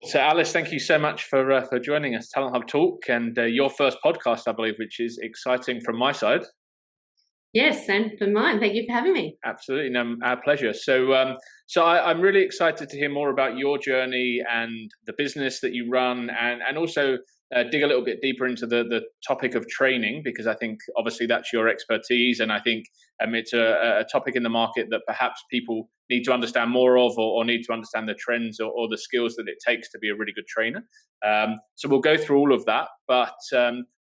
So, Alice, thank you so much for joining us, Talent Hub Talk, and your first podcast, I believe, which is exciting from my side. Yes, and for mine. Thank you for having me. Absolutely, no, our pleasure. I'm really excited to hear more about your journey and the business that you run, and also dig a little bit deeper into the topic of training, because I think obviously that's your expertise, and I think it's a topic in the market that perhaps people need to understand more of, or need to understand the trends or the skills that it takes to be a really good trainer. So we'll go through all of that. But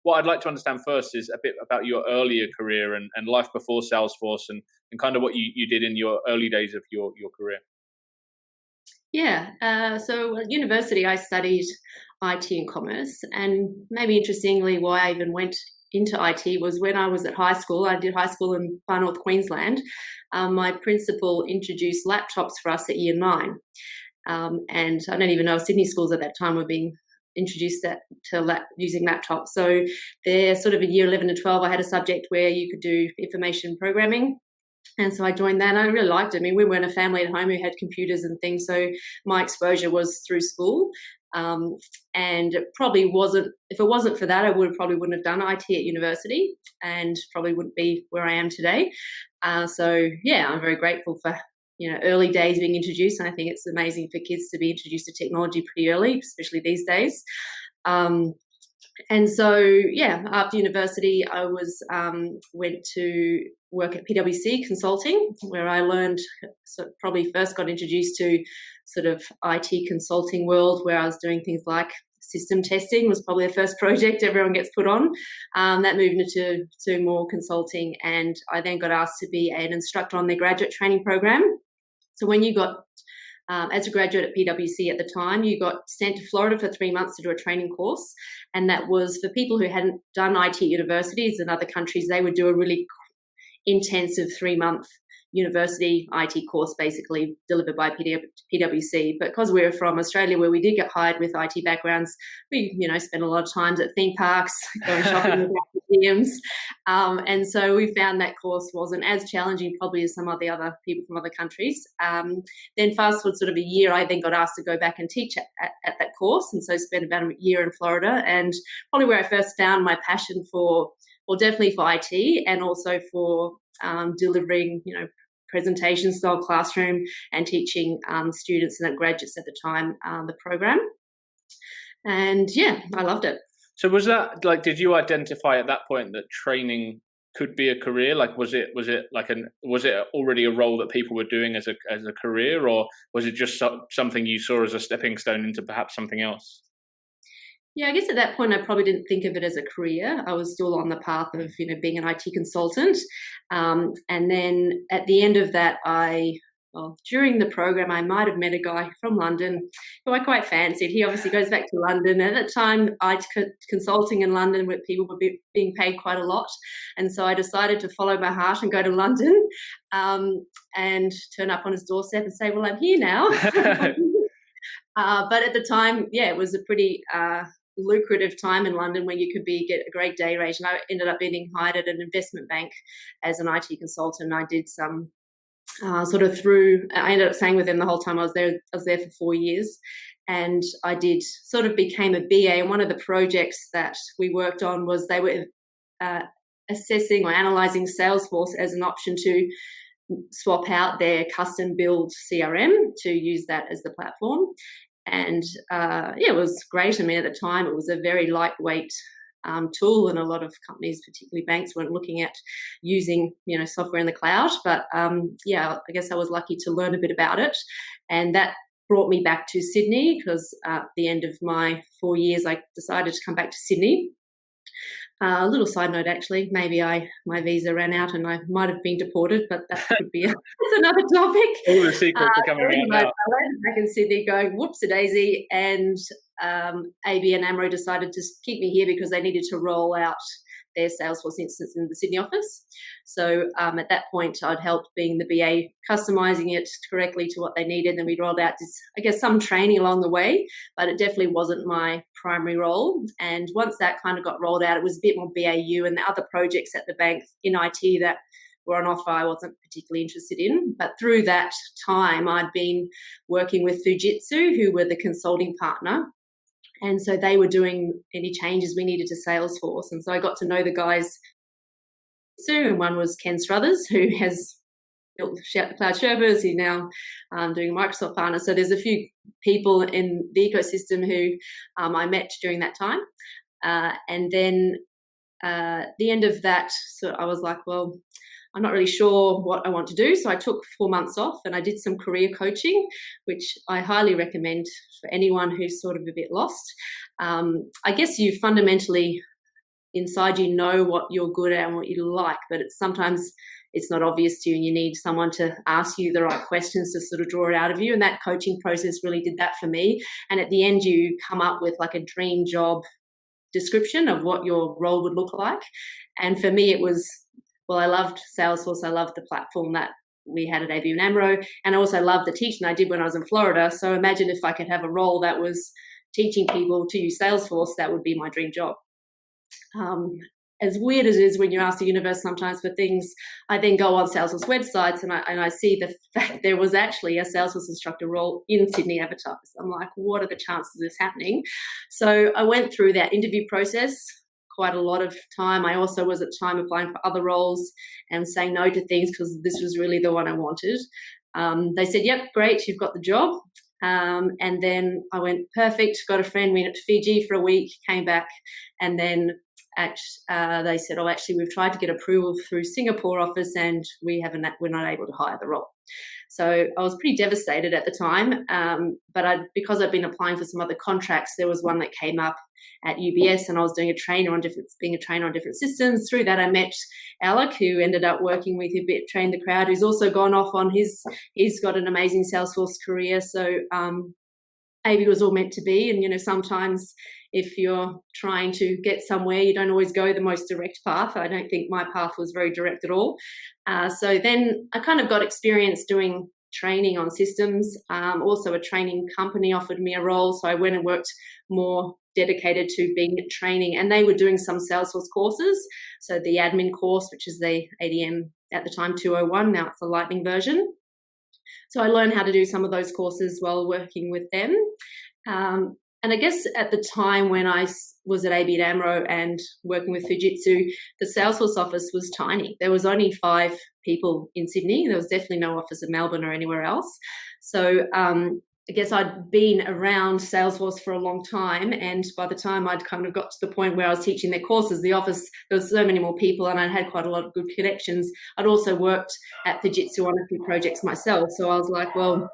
what I'd like to understand first is a bit about your earlier career and life before Salesforce, and kind of what you did in your early days of your career. Yeah, so at university I studied IT and commerce, and maybe interestingly why I even went into IT was when I was at high school. I did high school in far north Queensland. My principal introduced laptops for us at year 9, and I don't even know if Sydney schools at that time were being introduced to using laptops. So there, sort of in year 11 and 12, I had a subject where you could do information programming. And so I joined that, and I really liked it. I mean, we weren't a family at home who had computers and things, so my exposure was through school. And it probably wasn't, if it wasn't for that, I probably wouldn't have done IT at university, and probably wouldn't be where I am today. So yeah, I'm very grateful for early days being introduced, and I think it's amazing for kids to be introduced to technology pretty early, especially these days. And so, yeah, after university, I went to work at PwC Consulting, where I learned, probably first got introduced to sort of IT consulting world, where I was doing things like system testing was probably the first project everyone gets put on. That moved into more consulting, and I then got asked to be an instructor on their graduate training program. So when you got as a graduate at PwC at the time, you got sent to Florida for 3 months to do a training course, and that was for people who hadn't done IT universities in other countries. They would do a really intensive 3-month university IT course, basically delivered by PwC. But because we were from Australia, where we did get hired with IT backgrounds, we spent a lot of times at theme parks, going shopping with museums, and so we found that course wasn't as challenging probably as some of the other people from other countries. Then fast forward sort of a year, I then got asked to go back and teach at that course, and so spent about a year in Florida, and probably where I first found my passion for, well, definitely for IT, and also for delivering, presentation style classroom and teaching students and graduates at the time the program. And yeah, I loved it. So was that did you identify at that point that training could be a career? Was it already a role that people were doing as a career, or was it just something you saw as a stepping stone into perhaps something else? Yeah, I guess at that point I probably didn't think of it as a career. I was still on the path of being an IT consultant, and then at the end of that, during the program, I might have met a guy from London who I quite fancied. He obviously goes back to London, and at the time, IT consulting in London, where people were being paid quite a lot, and so I decided to follow my heart and go to London, and turn up on his doorstep and say, "Well, I'm here now." But at the time, yeah, it was a pretty lucrative time in London where you could get a great day rate, and I ended up being hired at an investment bank as an IT consultant. I did some I ended up staying with them the whole time I was there. I was there for 4 years, and I became a BA, and one of the projects that we worked on was they were assessing or analysing Salesforce as an option to swap out their custom build CRM to use that as the platform. And it was great. I mean, at the time, it was a very lightweight tool, and a lot of companies, particularly banks, weren't looking at using software in the cloud. But I guess I was lucky to learn a bit about it, and that brought me back to Sydney, because at the end of my 4 years, I decided to come back to Sydney. A little side note, actually, maybe my visa ran out and I might have been deported, but that could be that's another topic. All the secrets are coming out now. I landed back in Sydney going, whoops-a-daisy, and ABN AMRO decided to keep me here because they needed to roll out their Salesforce instance in the Sydney office. So at that point, I'd helped being the BA, customizing it correctly to what they needed. Then we rolled out some training along the way, but it definitely wasn't my primary role. And once that kind of got rolled out, it was a bit more BAU, and the other projects at the bank in IT that were on offer I wasn't particularly interested in. But through that time, I'd been working with Fujitsu, who were the consulting partner. And so they were doing any changes we needed to Salesforce. And so I got to know the guys, and one was Ken Struthers, who has built Cloud Sherpas. He's now doing a Microsoft partner. So there's a few people in the ecosystem who I met during that time. And then the end of that, so I was like, well, I'm not really sure what I want to do. So I took 4 months off and I did some career coaching, which I highly recommend for anyone who's sort of a bit lost. I guess you fundamentally inside you know what you're good at and what you like, but sometimes it's not obvious to you and you need someone to ask you the right questions to sort of draw it out of you. And that coaching process really did that for me. And at the end, you come up with like a dream job description of what your role would look like. And for me, it was, well, I loved Salesforce. I loved the platform that we had at ABN AMRO. And I also loved the teaching I did when I was in Florida. So imagine if I could have a role that was teaching people to use Salesforce, that would be my dream job. As weird as it is when you ask the universe sometimes for things, I then go on Salesforce websites and I see the fact there was actually a Salesforce instructor role in Sydney advertised. I'm like, what are the chances of this happening? So I went through that interview process quite a lot of time. I also was at the time applying for other roles and saying no to things because this was really the one I wanted. They said, yep, great, you've got the job. And then I went, perfect, got a friend, went to Fiji for a week, came back, and then they said, oh, actually, we've tried to get approval through Singapore office and we're not able to hire the role. So I was pretty devastated at the time, but because I'd been applying for some other contracts, there was one that came up at UBS and I was doing being a trainer on different systems. Through that, I met Alec, who ended up working with a bit, TrainTheCrowd, who's also gone off on he's got an amazing Salesforce career. So maybe it was all meant to be. And, sometimes if you're trying to get somewhere, you don't always go the most direct path. I don't think my path was very direct at all. So then I kind of got experience doing training on systems. Also a training company offered me a role. So I went and worked more dedicated to being training, and they were doing some Salesforce courses. So the admin course, which is the ADM at the time 201, now it's the Lightning version. So I learned how to do some of those courses while working with them. And I guess at the time when I was at ABN AMRO and working with Fujitsu, the Salesforce office was tiny. There was only 5 people in Sydney. There was definitely no office in Melbourne or anywhere else. So I guess I'd been around Salesforce for a long time, and by the time I'd kind of got to the point where I was teaching their courses, the office, there was so many more people and I'd had quite a lot of good connections. I'd also worked at Fujitsu on a few projects myself. So I was like, well,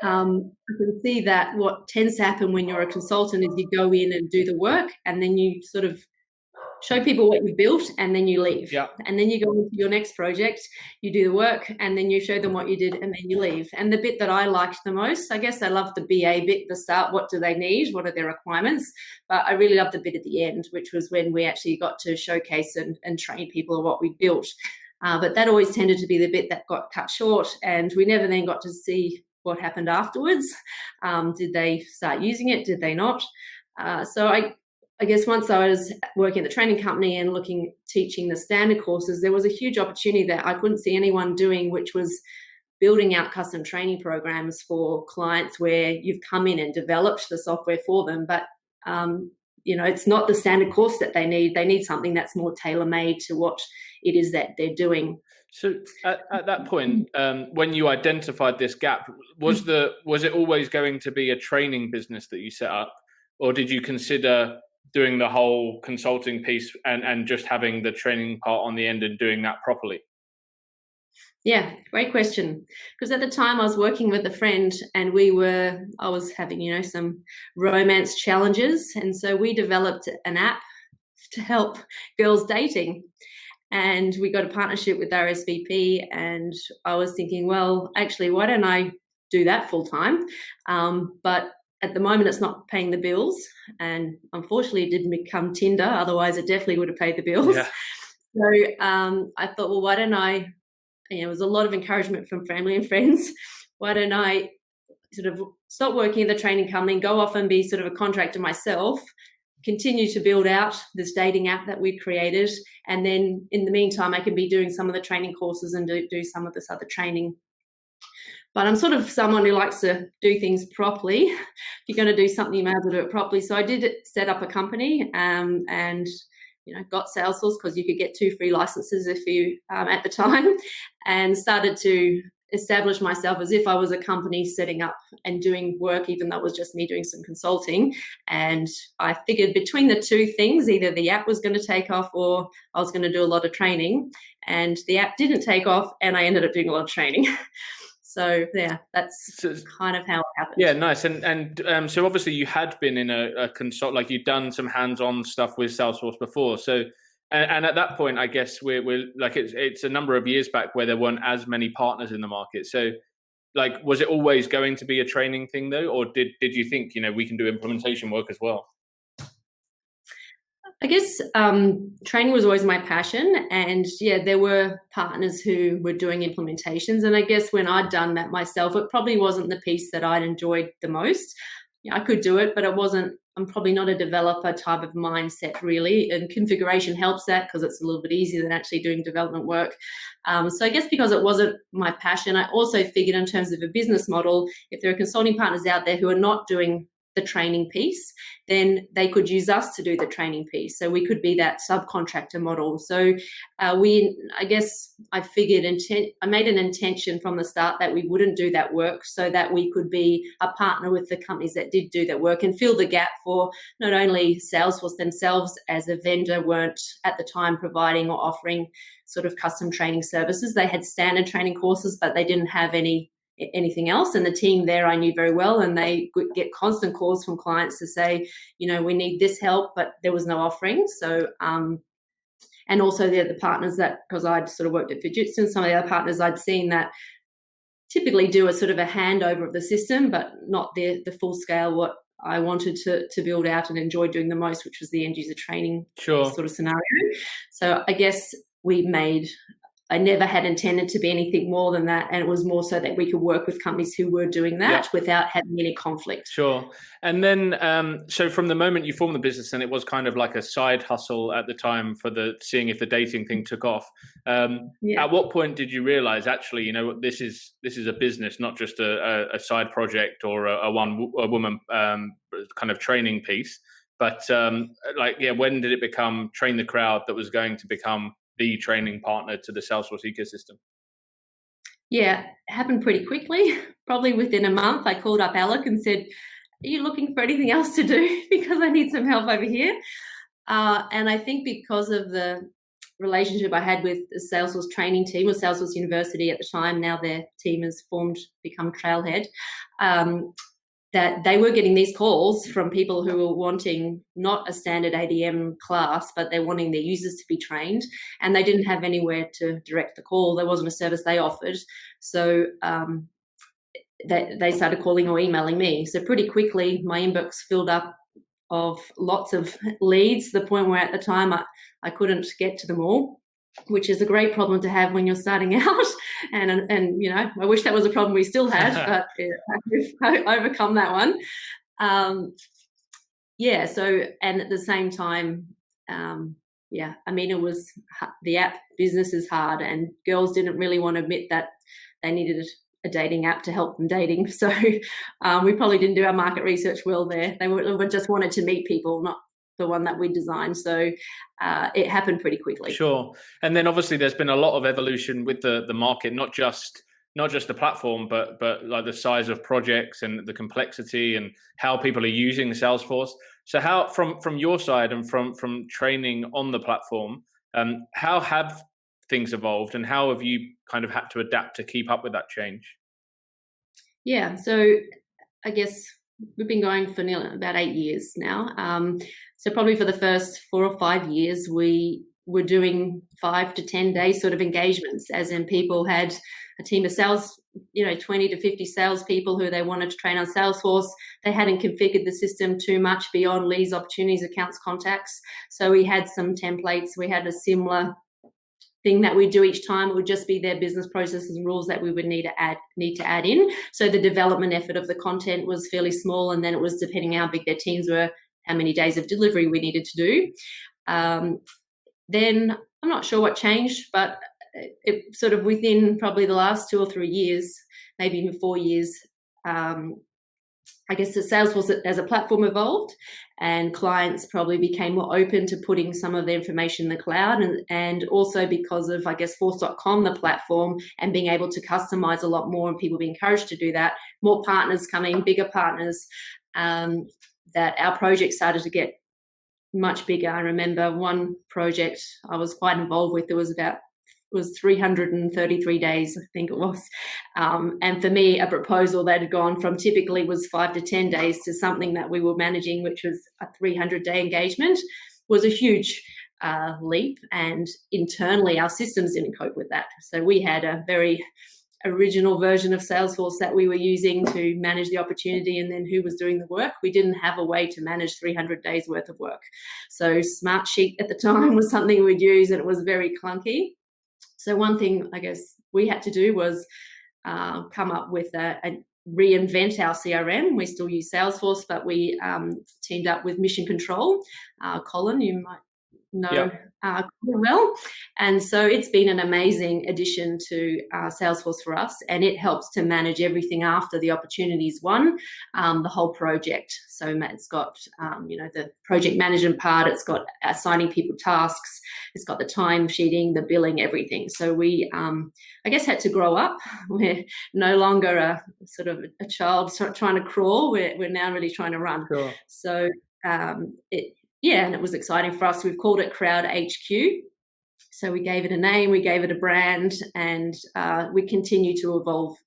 I can see that what tends to happen when you're a consultant is you go in and do the work and then you sort of show people what you've built and then you leave. Yeah. And then you go into your next project, you do the work and then you show them what you did and then you leave. And the bit that I liked the most, I guess I loved the BA bit at the start. What do they need? What are their requirements? But I really loved the bit at the end, which was when we actually got to showcase and train people on what we built. But that always tended to be the bit that got cut short, and we never then got to see what happened afterwards. Did they start using it? Did they not? So I guess once I was working at the training company and teaching the standard courses, there was a huge opportunity that I couldn't see anyone doing, which was building out custom training programs for clients where you've come in and developed the software for them. But, it's not the standard course that they need. They need something that's more tailor-made to what it is that they're doing. So at that point, when you identified this gap, was it always going to be a training business that you set up, or did you consider doing the whole consulting piece and just having the training part on the end and doing that properly? Yeah, great question. Because at the time I was working with a friend and I was having, some romance challenges. And so we developed an app to help girls dating. And we got a partnership with RSVP, and I was thinking, well, actually, why don't I do that full time? But at the moment, it's not paying the bills. And unfortunately, it didn't become Tinder. Otherwise, it definitely would have paid the bills. Yeah. So I thought, well, why don't I, it was a lot of encouragement from family and friends. Why don't I sort of stop working at the training company, go off and be sort of a contractor myself, continue to build out this dating app that we created. And then in the meantime, I could be doing some of the training courses and do some of this other training. But I'm sort of someone who likes to do things properly. If you're going to do something, you may as well do it properly. So I did set up a company and got Salesforce because you could get 2 free licenses if you at the time, and started to establish myself as if I was a company setting up and doing work, even though it was just me doing some consulting. And I figured between the two things, either the app was going to take off or I was going to do a lot of training. And the app didn't take off, and I ended up doing a lot of training. So yeah, that's kind of how it happened. Yeah, nice. And so obviously you had been in a consult, like you'd done some hands-on stuff with Salesforce before. So and at that point, I guess we're like it's a number of years back where there weren't as many partners in the market. So like, was it always going to be a training thing though, or did you think we can do implementation work as well? I guess training was always my passion, and there were partners who were doing implementations, and I guess when I'd done that myself, it probably wasn't the piece that I'd enjoyed the most. I could do it, but I'm probably not a developer type of mindset really, and configuration helps that because it's a little bit easier than actually doing development work. So I guess because it wasn't my passion, I also figured in terms of a business model, if there are consulting partners out there who are not doing the training piece, then they could use us to do the training piece. So we could be that subcontractor model. So I made an intention from the start that we wouldn't do that work, so that we could be a partner with the companies that did do that work and fill the gap for not only Salesforce themselves as a vendor weren't at the time providing or offering sort of custom training services. They had standard training courses, but they didn't have anything else. And the team there I knew very well, and they would get constant calls from clients to say, we need this help, but there was no offering. So and also the partners that, because I'd sort of worked at Fujitsu, and some of the other partners I'd seen that typically do a sort of a handover of the system, but not the full scale what I wanted to build out and enjoy doing the most, which was the end user training sort of scenario. So I guess I never had intended to be anything more than that, and it was more so that we could work with companies who were doing that without having any conflict. Sure. And then, so from the moment you formed the business, and it was kind of like a side hustle at the time for seeing if the dating thing took off. At what point did you realize actually, this is a business, not just a side project or a woman kind of training piece? But when did it become TrainTheCrowd that was going to become the training partner to the Salesforce ecosystem? Yeah, it happened pretty quickly. Probably within a month, I called up Alec and said, "Are you looking for anything else to do? Because I need some help over here." And I think because of the relationship I had with the Salesforce training team, or Salesforce University at the time, now their team has become Trailhead, that they were getting these calls from people who were wanting not a standard ADM class, but they're wanting their users to be trained, and they didn't have anywhere to direct the call. There wasn't a service they offered. So they started calling or emailing me. So pretty quickly, my inbox filled up of lots of leads, to the point where at the time I couldn't get to them all, which is a great problem to have when you're starting out. And I wish that was a problem we still had, but we've overcome that one. So, and at the same time, it was, the app business is hard, and girls didn't really want to admit that they needed a dating app to help them dating. So we probably didn't do our market research well there. They just wanted to meet people, not the one that we designed. So it happened pretty quickly. Sure. And then obviously there's been a lot of evolution with the market, not just the platform, but like the size of projects and the complexity and how people are using Salesforce. So how, from your side and from training on the platform, how have things evolved, and how have you kind of had to adapt to keep up with that change? Yeah. So I guess we've been going for nearly about 8 years now. So probably for the first 4 or 5 years, we were doing 5 to 10 day sort of engagements, as in people had a team of sales, 20 to 50 salespeople who they wanted to train on Salesforce. They hadn't configured the system too much beyond leads, opportunities, accounts, contacts. So we had some templates. We had a similar thing that we do each time. It would just be their business processes and rules that we would need to add in. So the development effort of the content was fairly small, and then it was depending how big their teams were, how many days of delivery we needed to do. Then I'm not sure what changed, but it sort of within probably the last 2 or 3 years, maybe even 4 years, I guess the Salesforce as a platform evolved, and clients probably became more open to putting some of the information in the cloud, and also because of, I guess, force.com, the platform, and being able to customize a lot more and people being encouraged to do that, more partners coming, bigger partners, that our project started to get much bigger. I remember one project I was quite involved with, it was 333 days, I think it was. And for me, a proposal that had gone from typically was 5 to 10 days to something that we were managing, which was a 300-day engagement, was a huge leap. And internally, our systems didn't cope with that. So we had a very original version of Salesforce that we were using to manage the opportunity, and then who was doing the work. We didn't have a way to manage 300 days worth of work. So Smartsheet at the time was something we'd use, and it was very clunky. So one thing I guess we had to do was come up with reinvent our CRM. We still use Salesforce, but we teamed up with Mission Control. Colin, you might know quite well. And so it's been an amazing addition to Salesforce for us, and it helps to manage everything after the opportunities won, the whole project. So it's got, the project management part, it's got assigning people tasks, it's got the time sheeting, the billing, everything. So we, I guess, had to grow up. We're no longer a sort of a child trying to crawl. We're now really trying to run. Sure. So and it was exciting for us. We've called it Crowd HQ. So we gave it a name, we gave it a brand, and we continue to evolve.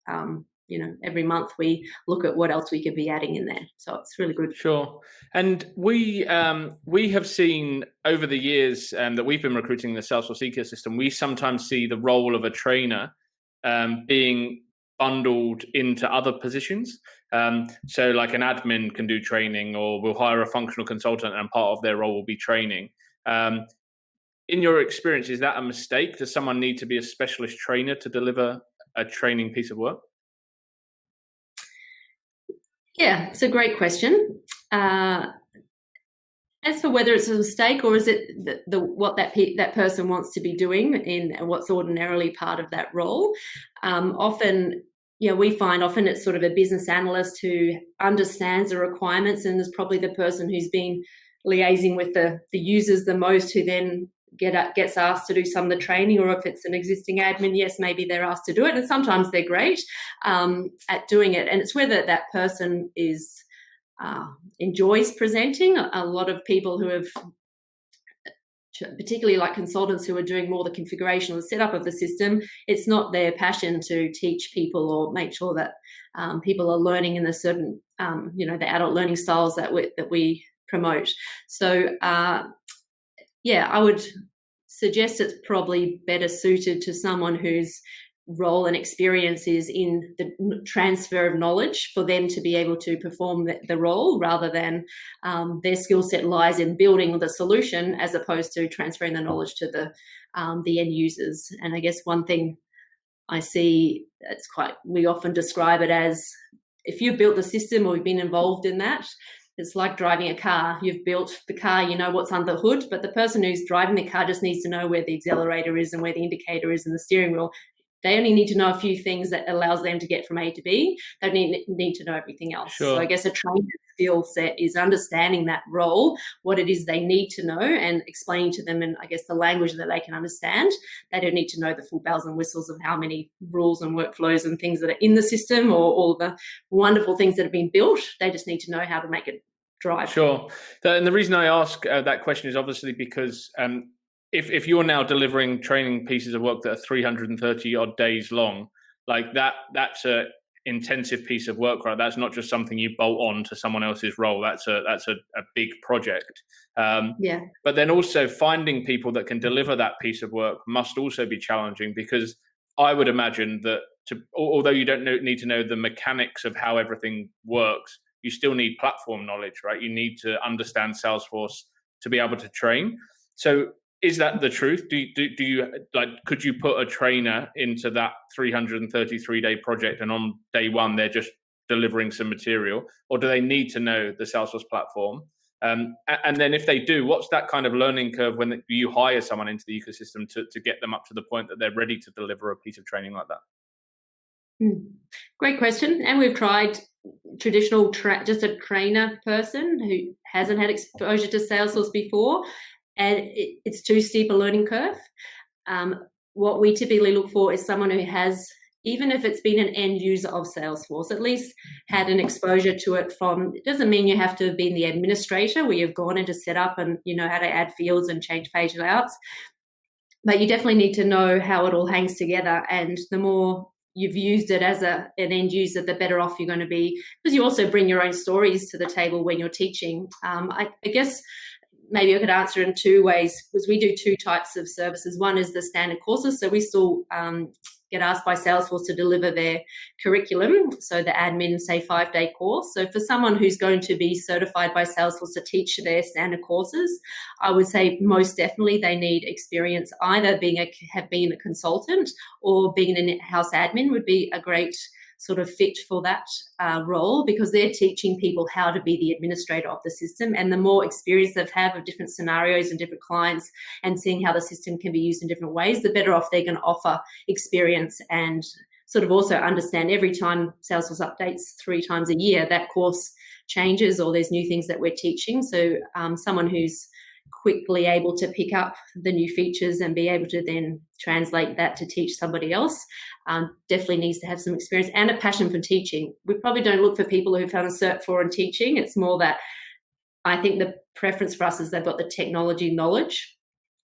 Every month we look at what else we could be adding in there. So it's really good. Sure. And we have seen over the years that we've been recruiting the Salesforce ecosystem, we sometimes see the role of a trainer being bundled into other positions. So like an admin can do training, or we'll hire a functional consultant and part of their role will be training. In your experience, is that a mistake? Does someone need to be a specialist trainer to deliver a training piece of work? Yeah, it's a great question. As for whether it's a mistake or is it what that person wants to be doing in what's ordinarily part of that role, often, we find often it's sort of a business analyst who understands the requirements and is probably the person who's been liaising with the users the most, who then gets asked to do some of the training. Or if it's an existing admin, yes, maybe they're asked to do it, and sometimes they're great at doing it. And it's whether that person enjoys presenting. A lot of people who have, particularly like consultants who are doing more the configuration or the setup of the system, it's not their passion to teach people or make sure that people are learning in the certain, the adult learning styles that we promote. So, I would suggest it's probably better suited to someone whose role and experience is in the transfer of knowledge for them to be able to perform the role, rather than their skill set lies in building the solution as opposed to transferring the knowledge to the end users. And I guess one thing I see we often describe it as, if you've built the system or you've been involved in that, it's like driving a car. You've built the car, you know what's under the hood, but the person who's driving the car just needs to know where the accelerator is and where the indicator is and the steering wheel. They only need to know a few things that allows them to get from A to B. They need to know everything else. Sure. So I guess a trainer's skill set is understanding that role, what it is they need to know, and explaining to them in, I guess, the language that they can understand. They don't need to know the full bells and whistles of how many rules and workflows and things that are in the system, or all the wonderful things that have been built. They just need to know how to make it drive. Sure. And the reason I ask that question is obviously because if you're now delivering training pieces of work that are 330 odd days long, like that's a intensive piece of work, right? That's not just something you bolt on to someone else's role. That's a big project. But then also finding people that can deliver that piece of work must also be challenging, because I would imagine that although you don't need to know the mechanics of how everything works, you still need platform knowledge, right? You need to understand Salesforce to be able to train. So is that the truth? Do you could you put a trainer into that 333-day project and on day one they're just delivering some material, or do they need to know the Salesforce platform? And then if they do, what's that kind of learning curve when you hire someone into the ecosystem to get them up to the point that they're ready to deliver a piece of training like that? Great question. And we've tried traditional, just a trainer person who hasn't had exposure to Salesforce before, and it's too steep a learning curve. What we typically look for is someone who has, even if it's been an end user of Salesforce, at least had an exposure to it from, it doesn't mean you have to have been the administrator where you've gone into setup and you know how to add fields and change page layouts, but you definitely need to know how it all hangs together. And the more you've used it as an end user, the better off you're going to be, because you also bring your own stories to the table when you're teaching. I guess maybe I could answer in two ways, because we do two types of services. One is the standard courses. So we still get asked by Salesforce to deliver their curriculum. So the admin, say, 5-day course. So for someone who's going to be certified by Salesforce to teach their standard courses, I would say most definitely they need experience, either have been a consultant or being an in-house admin would be a great sort of fit for that role, because they're teaching people how to be the administrator of the system. And the more experience they've had of different scenarios and different clients and seeing how the system can be used in different ways, the better off they're going to offer experience and sort of also understand every time Salesforce updates 3 times a year, that course changes or there's new things that we're teaching. So someone who's quickly able to pick up the new features and be able to then translate that to teach somebody else definitely needs to have some experience and a passion for teaching. We probably don't look for people who've done a Cert 4 in teaching. It's more that I think the preference for us is they've got the technology knowledge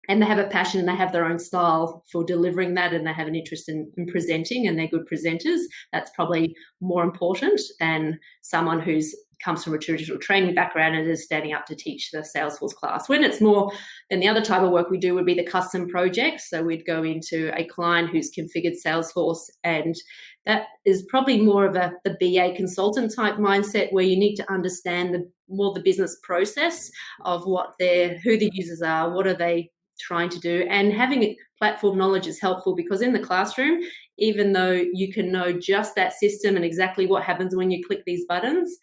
and they have a passion and they have their own style for delivering that, and they have an interest in presenting and they're good presenters. That's probably more important than someone who's comes from a traditional training background and is standing up to teach the Salesforce class. When it's more, then the other type of work we do would be the custom project. So we'd go into a client who's configured Salesforce, and that is probably more of the BA consultant type mindset, where you need to understand the business process of who the users are, what are they trying to do, and having platform knowledge is helpful, because in the classroom, even though you can know just that system and exactly what happens when you click these buttons,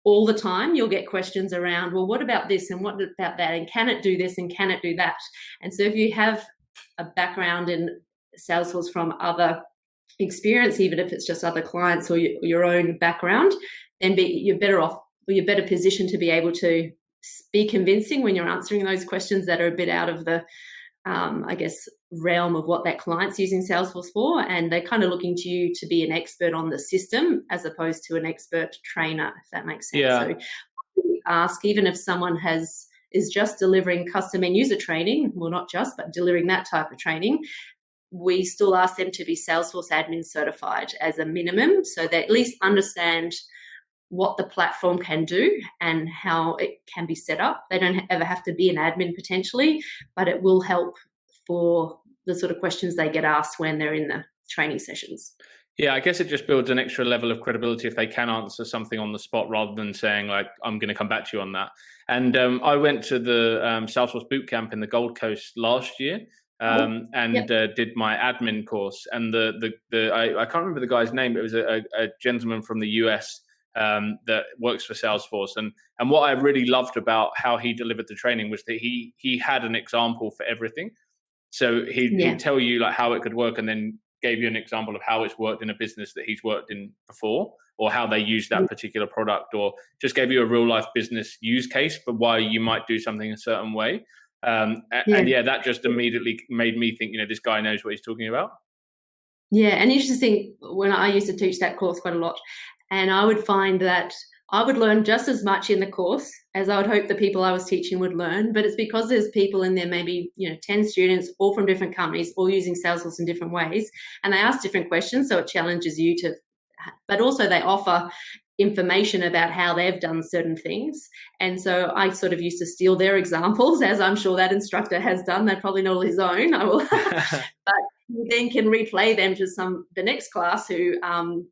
all the time you'll get questions around, well, what about this and what about that, and can it do this and can it do that? And so if you have a background in Salesforce from other experience, even if it's just other clients or your own background, then you're better positioned to be able to be convincing when you're answering those questions that are a bit out of the realm of what that client's using Salesforce for, and they're kind of looking to you to be an expert on the system as opposed to an expert trainer, if that makes sense. Yeah. So we ask, even if someone is just delivering custom end user training, well, not just, but delivering that type of training, we still ask them to be Salesforce admin certified as a minimum, so they at least understand what the platform can do and how it can be set up. They don't ever have to be an admin potentially, but it will help for the sort of questions they get asked when they're in the training sessions. Yeah, I guess it just builds an extra level of credibility if they can answer something on the spot rather than saying, like, I'm going to come back to you on that. And I went to the Salesforce bootcamp in the Gold Coast last year did my admin course. And I can't remember the guy's name, but it was a gentleman from the US that works for Salesforce. And what I really loved about how he delivered the training was that he had an example for everything. So he'd tell you like how it could work, and then gave you an example of how it's worked in a business that he's worked in before, or how they use that particular product, or just gave you a real life business use case for why you might do something a certain way. And that just immediately made me think, this guy knows what he's talking about. Yeah, and interesting, when I used to teach that course quite a lot, and I would find that I would learn just as much in the course as I would hope the people I was teaching would learn. But it's because there's people in there, maybe 10 students, all from different companies, all using Salesforce in different ways, and they ask different questions, so it challenges you to. But also they offer information about how they've done certain things, and so I sort of used to steal their examples, as I'm sure that instructor has done. They probably know his own. I will, but you then can replay them to the next class who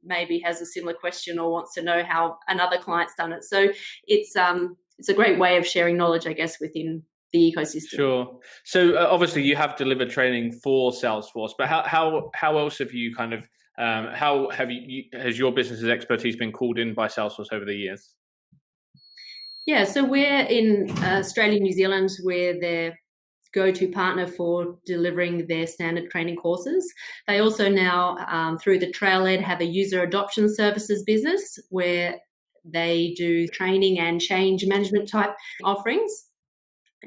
maybe has a similar question or wants to know how another client's done it. So it's a great way of sharing knowledge, I guess, within the ecosystem. Sure. So obviously you have delivered training for Salesforce, but how else have you kind of has your business's expertise been called in by Salesforce over the years? Yeah, so we're in Australia, New Zealand. We're their go-to partner for delivering their standard training courses. They also now, through the Trailhead, have a user adoption services business where they do training and change management type offerings.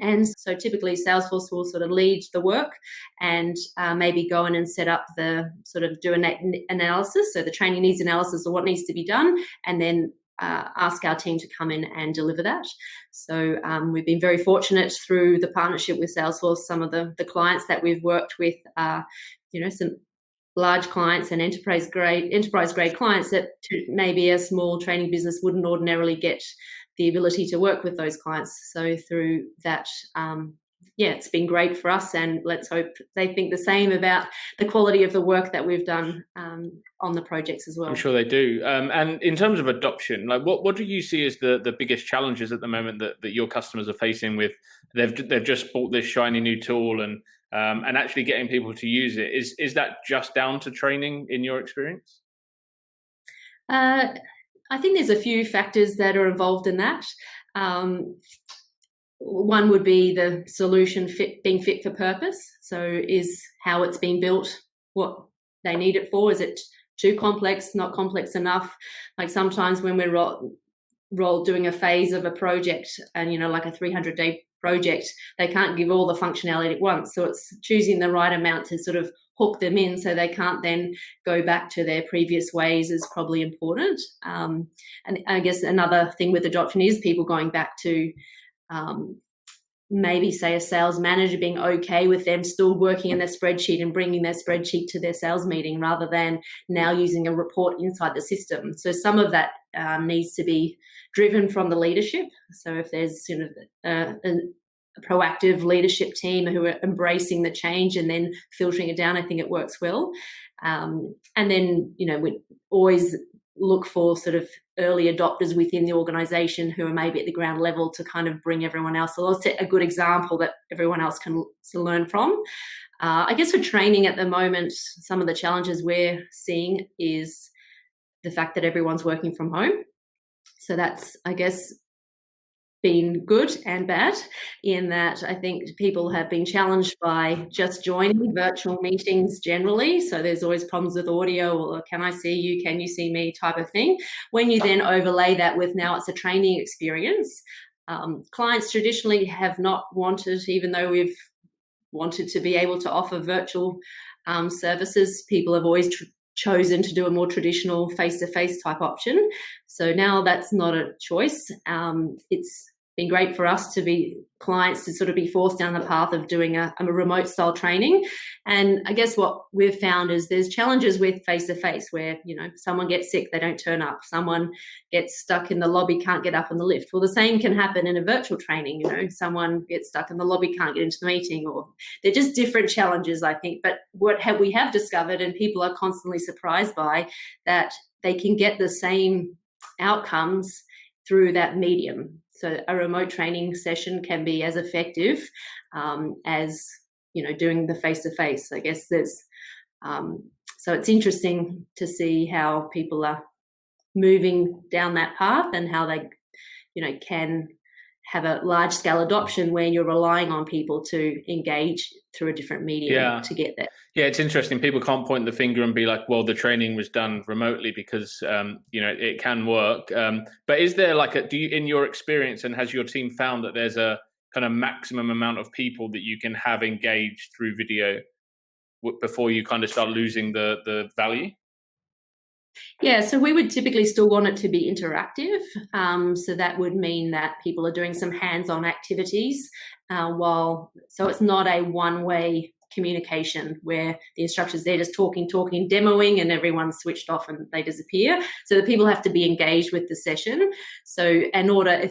And so typically Salesforce will sort of lead the work and maybe go in and set up the sort of do an analysis. So the training needs analysis of what needs to be done, and then ask our team to come in and deliver that. So we've been very fortunate through the partnership with Salesforce. Some of the clients that we've worked with are, some large clients and enterprise grade clients that maybe a small training business wouldn't ordinarily get the ability to work with those clients. So through that, it's been great for us, and let's hope they think the same about the quality of the work that we've done on the projects as well. I'm sure they do. And in terms of adoption, like what do you see as the biggest challenges at the moment that your customers are facing with they've just bought this shiny new tool and actually getting people to use it? Is that just down to training in your experience? I think there's a few factors that are involved in that. One would be the solution being fit for purpose. So is how it's been built what they need it for? Is it too complex, not complex enough? Like sometimes when we're doing a phase of a project and, like a 300-day project, they can't give all the functionality at once. So it's choosing the right amount to sort of hook them in so they can't then go back to their previous ways is probably important. And I guess another thing with adoption is people going back to maybe say a sales manager being okay with them still working in their spreadsheet and bringing their spreadsheet to their sales meeting rather than now using a report inside the system. So some of that needs to be driven from the leadership. So if there's a proactive leadership team who are embracing the change and then filtering it down, I think it works well. And then, we always look for sort of early adopters within the organization who are maybe at the ground level to kind of bring everyone else. So let's set a good example that everyone else can learn from. I guess for training at the moment, some of the challenges we're seeing is the fact that everyone's working from home. So that's, I guess, been good and bad in that I think people have been challenged by just joining virtual meetings generally. So there's always problems with audio or can I see you, can you see me type of thing. When you then overlay that with now it's a training experience, clients traditionally have not wanted, even though we've wanted to be able to offer virtual services, people have always chosen to do a more traditional face-to-face type option. So now that's not a choice. It's been great for us to be clients to sort of be forced down the path of doing a remote style training. And I guess what we've found is there's challenges with face-to-face where, someone gets sick, they don't turn up. Someone gets stuck in the lobby, can't get up on the lift. Well, the same can happen in a virtual training. Someone gets stuck in the lobby, can't get into the meeting, or they're just different challenges, I think. But we have discovered, and people are constantly surprised by, that they can get the same outcomes through that medium. So a remote training session can be as effective as, doing the face-to-face. I guess there's, so it's interesting to see how people are moving down that path and how they, can have a large-scale adoption where you're relying on people to engage through a different medium to get there. Yeah, it's interesting. People can't point the finger and be like, well, the training was done remotely because, it can work. But is there in your experience, and has your team found that there's a kind of maximum amount of people that you can have engaged through video before you kind of start losing the value? Yeah, so we would typically still want it to be interactive. So that would mean that people are doing some hands-on activities so it's not a one-way communication where the instructors, they're just talking, demoing, and everyone's switched off and they disappear. So the people have to be engaged with the session. So in order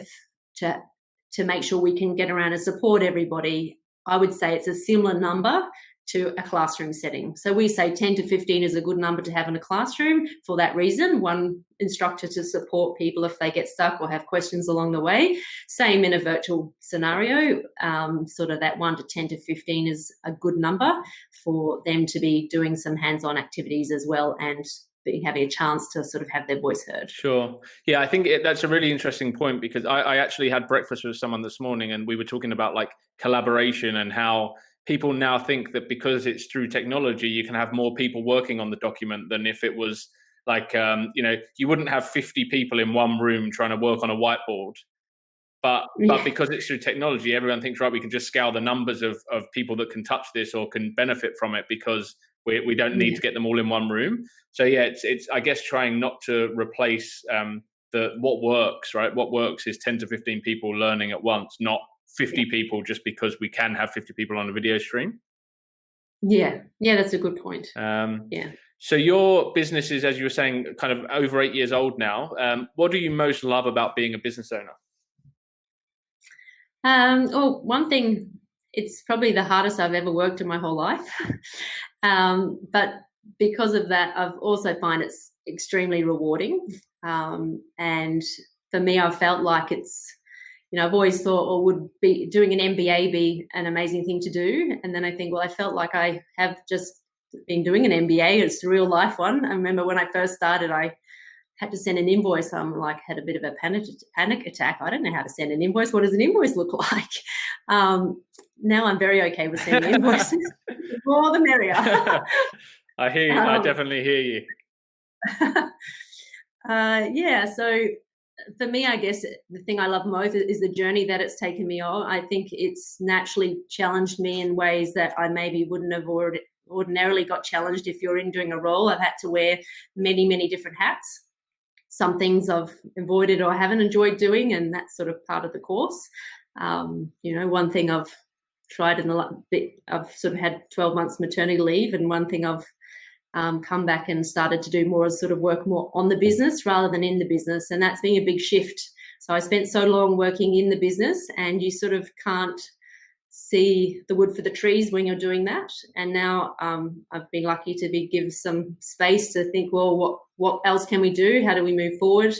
to make sure we can get around and support everybody, I would say it's a similar number to a classroom setting. So we say 10 to 15 is a good number to have in a classroom for that reason. One instructor to support people if they get stuck or have questions along the way. Same in a virtual scenario, sort of that 1 to 10 to 15 is a good number for them to be doing some hands-on activities as well and having a chance to sort of have their voice heard. Sure. Yeah, I think that's a really interesting point, because I actually had breakfast with someone this morning, and we were talking about like collaboration and how people now think that because it's through technology, you can have more people working on the document than if it was like, you wouldn't have 50 people in one room trying to work on a whiteboard. But because it's through technology, everyone thinks, right, we can just scale the numbers of people that can touch this or can benefit from it, because we don't need to get them all in one room. So yeah, it's I guess trying not to replace what works, right? What works is 10 to 15 people learning at once, not 50 people just because we can have 50 people on a video stream. Yeah, that's a good point. So your business is, as you were saying, kind of over 8 years old now. What do you most love about being a business owner? One thing, it's probably the hardest I've ever worked in my whole life. But because of that, I've also find it's extremely rewarding. And for me, I've felt like it's, I've always thought, would be doing an MBA be an amazing thing to do? And then I think, well, I felt like I have just been doing an MBA. It's a real life one. I remember when I first started, I had to send an invoice. I'm like, had a bit of a panic attack. I don't know how to send an invoice. What does an invoice look like? Now I'm very okay with sending invoices. The more the merrier. I hear you. I definitely hear you. So for me, I guess the thing I love most is the journey that it's taken me on. I think it's naturally challenged me in ways that I maybe wouldn't have ordinarily got challenged if you're in doing a role. I've had to wear many, many different hats. Some things I've avoided or haven't enjoyed doing, and that's sort of part of the course. One thing I've tried I've sort of had 12 months maternity leave, and one thing I've come back and started to do more is sort of work more on the business rather than in the business, and that's been a big shift. So I spent so long working in the business, and you sort of can't see the wood for the trees when you're doing that. And now I've been lucky to be given some space to think, well, what else can we do? How do we move forward?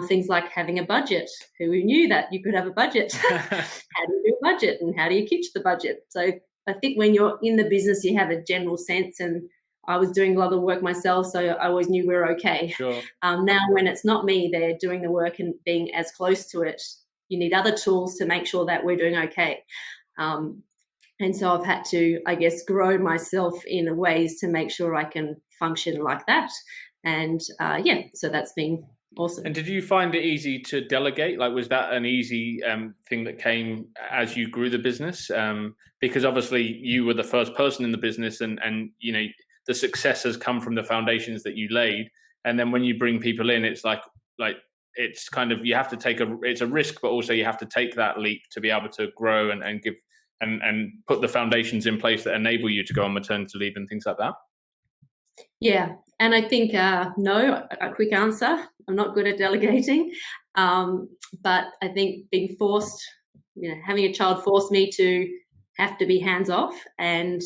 Things like having a budget. Who knew that you could have a budget? How do you do a budget, and how do you keep the budget? So I think when you're in the business, you have a general sense, and I was doing a lot of the work myself, so I always knew we were okay. Sure. Now when it's not me, they're doing the work and being as close to it, you need other tools to make sure that we're doing okay. And so I've had to, I guess, grow myself in ways to make sure I can function like that. And so that's been awesome. And did you find it easy to delegate? Like, was that an easy thing that came as you grew the business? Because obviously you were the first person in the business, and the success has come from the foundations that you laid. And then when you bring people in, it's like it's kind of, you have to it's a risk, but also you have to take that leap to be able to grow and give and put the foundations in place that enable you to go on maternity leave and things like that. Yeah. And I think, no, a quick answer. I'm not good at delegating. But I think being forced, having a child forced me to have to be hands off. And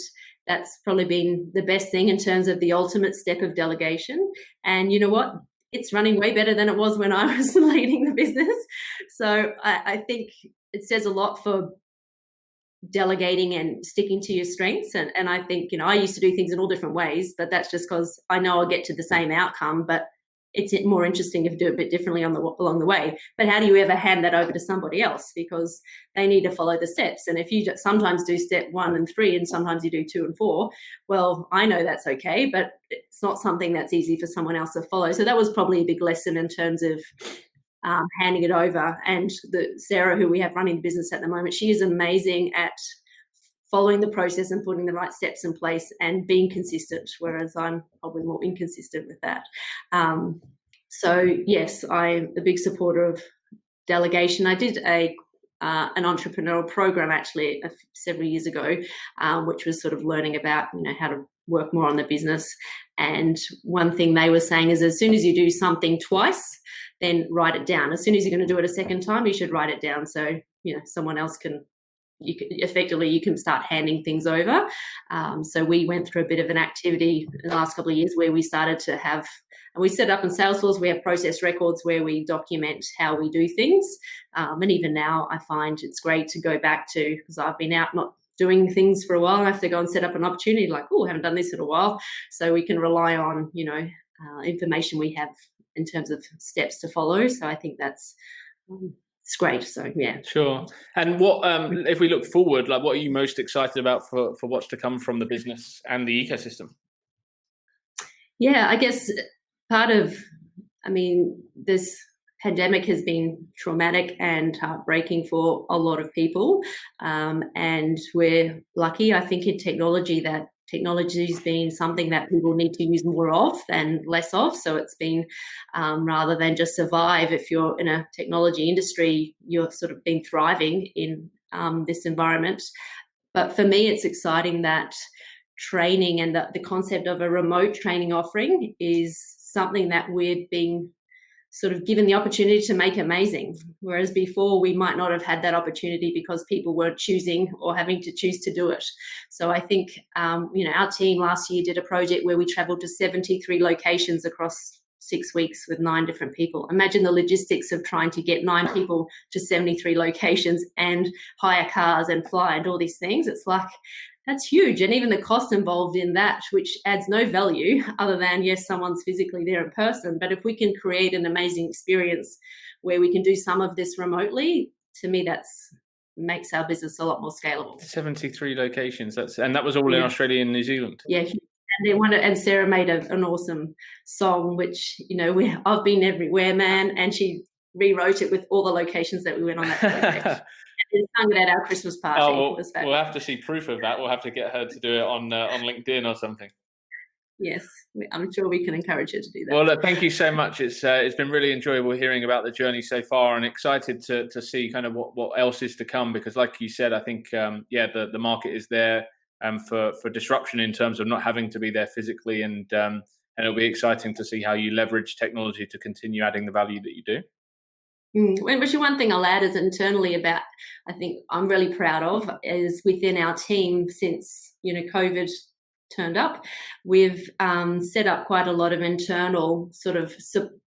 that's probably been the best thing in terms of the ultimate step of delegation. And you know what? It's running way better than it was when I was leading the business. So I think it says a lot for delegating and sticking to your strengths. And I think, I used to do things in all different ways, but that's just because I know I'll get to the same outcome, but it's more interesting if you do it a bit differently along the way. But how do you ever hand that over to somebody else? Because they need to follow the steps. And if you just sometimes do step 1 and 3 and sometimes you do 2 and 4, well, I know that's okay, but it's not something that's easy for someone else to follow. So that was probably a big lesson in terms of handing it over. And Sarah, who we have running the business at the moment, she is amazing at following the process and putting the right steps in place and being consistent, whereas I'm probably more inconsistent with that. So yes, I'm a big supporter of delegation. I did an entrepreneurial program actually several years ago, which was sort of learning about how to work more on the business. And one thing they were saying is, as soon as you do something twice, then write it down. As soon as you're going to do it a second time, you should write it down, so someone else can. You can start handing things over. So we went through a bit of an activity in the last couple of years where we started to have, and we set up in Salesforce, we have process records where we document how we do things. And even now I find it's great to go back to, because I've been out not doing things for a while. I have to go and set up an opportunity like, I haven't done this in a while. So we can rely on, information we have in terms of steps to follow. So I think that's it's great. So yeah. Sure. And what if we look forward, like what are you most excited about for what's to come from the business and the ecosystem? Yeah, I guess this pandemic has been traumatic and heartbreaking for a lot of people. And we're lucky, I think, in technology that technology's been something that people need to use more of than less of. So it's been rather than just survive, if you're in a technology industry, you're sort of been thriving in this environment. But for me, it's exciting that training and the concept of a remote training offering is something that we're being sort of given the opportunity to make amazing. Whereas before we might not have had that opportunity because people weren't choosing or having to choose to do it. So I think, our team last year did a project where we traveled to 73 locations across 6 weeks with 9 different people. Imagine the logistics of trying to get 9 people to 73 locations and hire cars and fly and all these things. It's like, that's huge. And even the cost involved in that, which adds no value other than, yes, someone's physically there in person. But if we can create an amazing experience where we can do some of this remotely, to me, makes our business a lot more scalable. 73 locations. And that was all in Australia and New Zealand. Yeah. And Sarah made an awesome song, which, I've been everywhere, man. And she rewrote it with all the locations that we went on that project. And sung it at our Christmas party. Oh, we'll have to see proof of that. We'll have to get her to do it on LinkedIn or something. Yes, I'm sure we can encourage her to do that. Well, look, thank you so much. It's been really enjoyable hearing about the journey so far, and excited to see kind of what else is to come. Because, like you said, I think the market is there for disruption in terms of not having to be there physically, and it'll be exciting to see how you leverage technology to continue adding the value that you do. Which one thing I'll add is internally about, I think I'm really proud of, is within our team since, COVID turned up, we've set up quite a lot of internal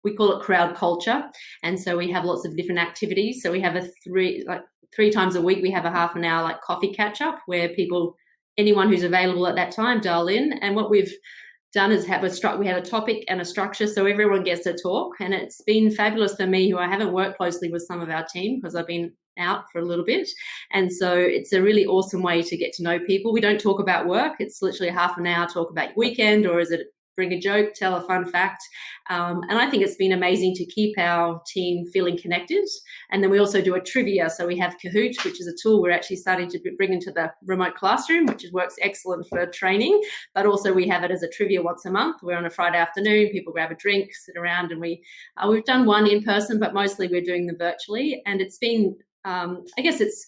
we call it crowd culture. And so we have lots of different activities. So we have 3 times a week, we have a half an hour coffee catch up where anyone who's available at that time, dial in. And what we've done is we have a topic and a structure so everyone gets to talk, and it's been fabulous for me, who I haven't worked closely with some of our team because I've been out for a little bit, and so it's a really awesome way to get to know people. We don't talk about work. It's literally a half an hour, talk about your weekend, or is it bring a joke, tell a fun fact, and I think it's been amazing to keep our team feeling connected. And then we also do a trivia. So we have Kahoot, which is a tool we're actually starting to bring into the remote classroom, which works excellent for training, but also we have it as a trivia once a month. We're on a Friday afternoon, people grab a drink, sit around, and we've done one in person, but mostly we're doing them virtually. And it's been, it's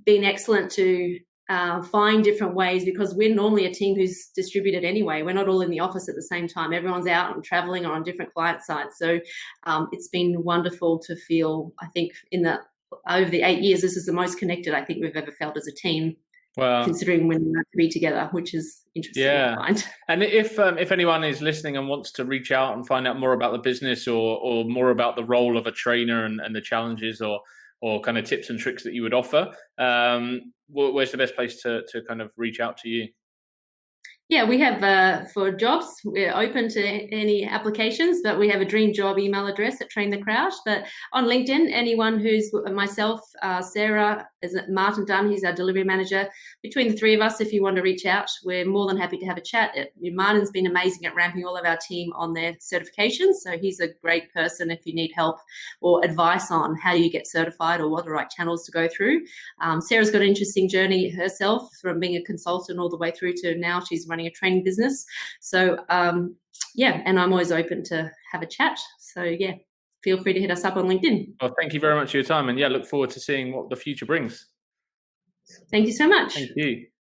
been excellent to find different ways, because we're normally a team who's distributed anyway. We're not all in the office at the same time. Everyone's out and traveling or on different client sites. So it's been wonderful to feel, I think, over the 8 years, this is the most connected I think we've ever felt as a team. Wow. Considering when we have to be together, which is interesting. Yeah. To find. And if anyone is listening and wants to reach out and find out more about the business or more about the role of a trainer and the challenges or kind of tips and tricks that you would offer, where's the best place to kind of reach out to you? Yeah, we have for jobs, we're open to any applications, but we have a dream job email address at TrainTheCrowd. But on LinkedIn, anyone who's myself, Sarah, Martin Dunn, he's our delivery manager. Between the 3 of us, if you want to reach out, we're more than happy to have a chat. Martin's been amazing at ramping all of our team on their certifications. So he's a great person if you need help or advice on how you get certified or what are the right channels to go through. Sarah's got an interesting journey herself, from being a consultant all the way through to now she's running a training business. So and I'm always open to have a chat. So feel free to hit us up on LinkedIn. Well, thank you very much for your time, and look forward to seeing what the future brings. Thank you so much. Thank you.